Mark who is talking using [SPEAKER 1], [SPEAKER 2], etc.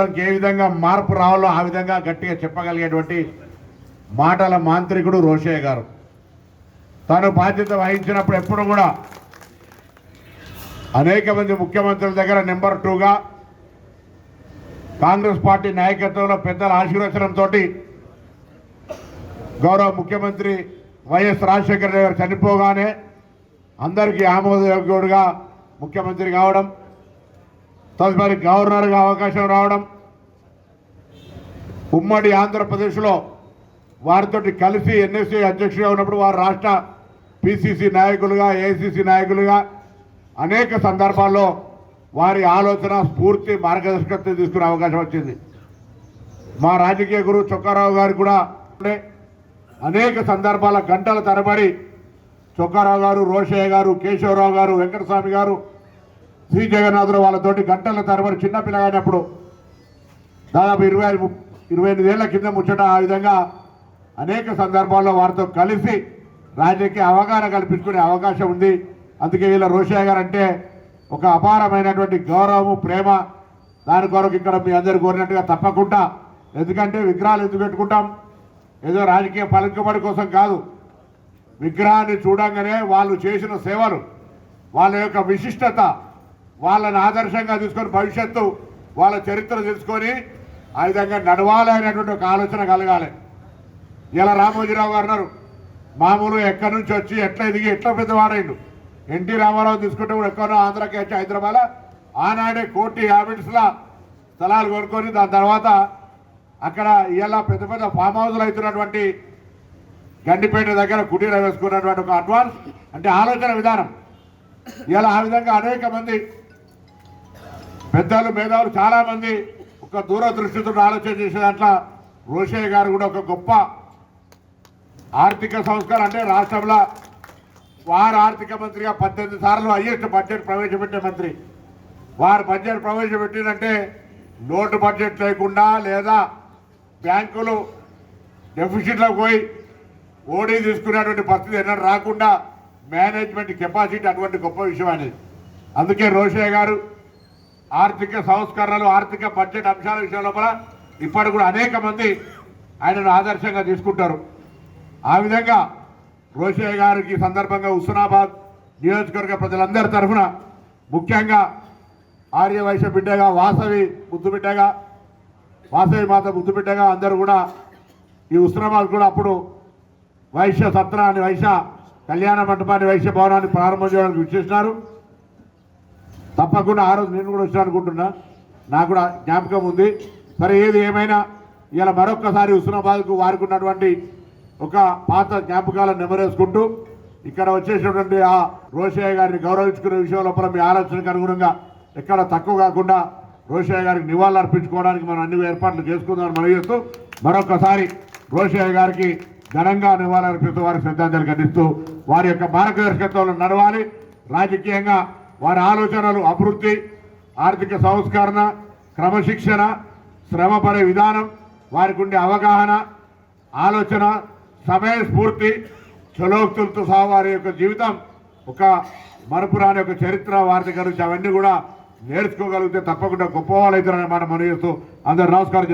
[SPEAKER 1] ఏ విధంగా మార్పు రావాలో ఆ విధంగా గట్టిగా చెప్పగలిగేటువంటి మాటల మాంత్రికుడు రోషయ్య గారు. తాను బాధ్యత వహించినప్పుడు ఎప్పుడు కూడా అనేక మంది ముఖ్యమంత్రుల దగ్గర నెంబర్ 2గా కాంగ్రెస్ పార్టీ నాయకత్వంలో పెద్దల ఆశీర్వచనంతో గౌరవ ముఖ్యమంత్రి వైఎస్ రాజశేఖర రెడ్డి గారు చనిపోగానే అందరికీ ఆమోదయోగ్యుడుగా ముఖ్యమంత్రి కావడం, తదుపరి గవర్నర్గా అవకాశం రావడం, ఉమ్మడి ఆంధ్రప్రదేశ్లో వారితో కలిసి ఎన్ఎస్సీ అధ్యక్షుడిగా ఉన్నప్పుడు వారు రాష్ట్ర పిసిసి నాయకులుగా, ఏఐసిసి నాయకులుగా అనేక సందర్భాల్లో వారి ఆలోచన, స్ఫూర్తి, మార్గదర్శకత్వం తీసుకునే అవకాశం వచ్చింది. మా రాజకీయ గురువు చొక్కారావు గారు కూడా అనేక సందర్భాల గంటల తరబడి చొక్కారావు గారు, రోషయ్య గారు, కేశవరావు గారు, వెంకటస్వామి గారు, శ్రీ జగన్నాథరావు వాళ్ళతోటి గంటల తరబడి చిన్నపిల్లగానప్పుడు దాదాపు 28 ఏళ్ల కింద ముచ్చట ఆ విధంగా అనేక సందర్భాల్లో వారితో కలిసి రాజకీయ అవగాహన కల్పించుకునే అవకాశం ఉంది. అందుకే వీళ్ళ రోషయ్య గారు అంటే ఒక అపారమైనటువంటి గౌరవము, ప్రేమ. దాని కొరకు ఇక్కడ మీ అందరు కోరినట్టుగా తప్పకుండా, ఎందుకంటే విగ్రహాలు ఎందుకు పెట్టుకుంటాం? ఏదో రాజకీయ పలుకుబడి కోసం కాదు. విగ్రహాన్ని చూడంగానే వాళ్ళు చేసిన సేవలు, వాళ్ళ యొక్క విశిష్టత, వాళ్ళని ఆదర్శంగా తీసుకొని భవిష్యత్తు వాళ్ళ చరిత్ర తెలుసుకొని ఆ విధంగా నడవాలి అనేటువంటి ఒక ఆలోచన కలగాలి. ఇలా రామోజీరావు గారు అన్నారు, మామూలు ఎక్కడి నుంచి వచ్చి ఎట్లా ఎదిగి ఎట్లా పెద్దవాడైండు. ఎన్టీ రామారావు తీసుకుంటే కూడా ఎక్కడో ఆంధ్రాకి వచ్చి హైదరాబాద్ ఆనాడే 1,50,00,000 స్థలాలు కొనుక్కొని దాని తర్వాత అక్కడ ఇలా పెద్ద పెద్ద ఫామ్ హౌస్లు అవుతున్నటువంటి గండిపేట దగ్గర కుటీర వేసుకున్నటువంటి ఒక అడ్వాన్స్ అంటే ఆలోచన విధానం. ఇలా ఆ విధంగా అనేక మంది పెద్దలు, మేధావులు చాలామంది ఒక దూరదృష్టితో ఆలోచన చేసే దాంట్లో రోషయ్య గారు కూడా ఒక గొప్ప ఆర్థిక సంస్కారం. అంటే రాష్ట్రంలో వారు ఆర్థిక మంత్రిగా 18 సార్లు హైయెస్ట్ బడ్జెట్ ప్రవేశపెట్టే మంత్రి. వారు బడ్జెట్ ప్రవేశపెట్టిందంటే నోటు బడ్జెట్ లేకుండా లేదా బ్యాంకులు డెఫిసిట్లో పోయి ఓడీ తీసుకునేటువంటి పరిస్థితి ఎన్నడూ రాకుండా మేనేజ్మెంట్ కెపాసిటీ అటువంటి గొప్ప విషయం అనేది. అందుకే రోషయ్య గారు ఆర్థిక సంస్కరణలు, ఆర్థిక బడ్జెట్ అంశాల విషయం లోపల ఇప్పటి కూడా అనేక మంది ఆయనను ఆదర్శంగా తీసుకుంటారు. ఆ విధంగా రోషయ్య గారికి సందర్భంగా హుస్నాబాద్ నియోజకవర్గ ప్రజలందరి తరఫున, ముఖ్యంగా ఆర్యవైశ్య బిడ్డగా, వాసవి ముద్దు బిడ్డగా, వాసవి మాత ముద్దు బిడ్డగా అందరూ కూడా ఈ హుస్నాబాద్ కూడా అప్పుడు వైశ్య సత్రాన్ని, వైశ్య కళ్యాణ మంటపాన్ని, వైశ్య భవనాన్ని ప్రారంభం చేయడానికి విచ్చేసినారు. తప్పకుండా ఆ రోజు నేను కూడా వచ్చాను అనుకుంటున్నా, నాకు కూడా జ్ఞాపకం ఉంది. సరే, ఏది ఏమైనా ఇలా మరొక్కసారి హుస్నాబాద్కు వారికి ఉన్నటువంటి ఒక పాత జ్ఞాపకాలను నెమరేసుకుంటూ ఇక్కడ వచ్చేసినటువంటి ఆ రోషయ్య గారిని గౌరవించుకునే విషయం లోపల మీ ఆలోచనకు అనుగుణంగా ఎక్కడ తక్కువ కాకుండా రోషయ్య గారికి నివాళులు అర్పించుకోవడానికి మనం అన్ని ఏర్పాట్లు చేసుకుందామని మనం చేస్తూ మరొకసారి రోషయ్య గారికి ఘనంగా నివాళులు అర్పిస్తూ వారికి శ్రద్ధాంజలి ఘటిస్తూ వారి యొక్క మార్గదర్శకత్వంలో నడవాలి. రాజకీయంగా వారి ఆలోచనలు, అభివృద్ధి, ఆర్థిక సంస్కరణ, క్రమశిక్షణ, శ్రమపడే విధానం, వారికి ఉండే అవగాహన, ఆలోచన, సమయస్ఫూర్తి, చలోక్తులతో సహా వారి యొక్క జీవితం ఒక మరపురాని ఒక చరిత్ర వారి దగ్గర నుంచి అవన్నీ కూడా నేర్చుకోగలిగితే తప్పకుండా గొప్పవాళ్ళు అవుతారనే మాట మనం చేస్తూ అందరూ నమస్కారం.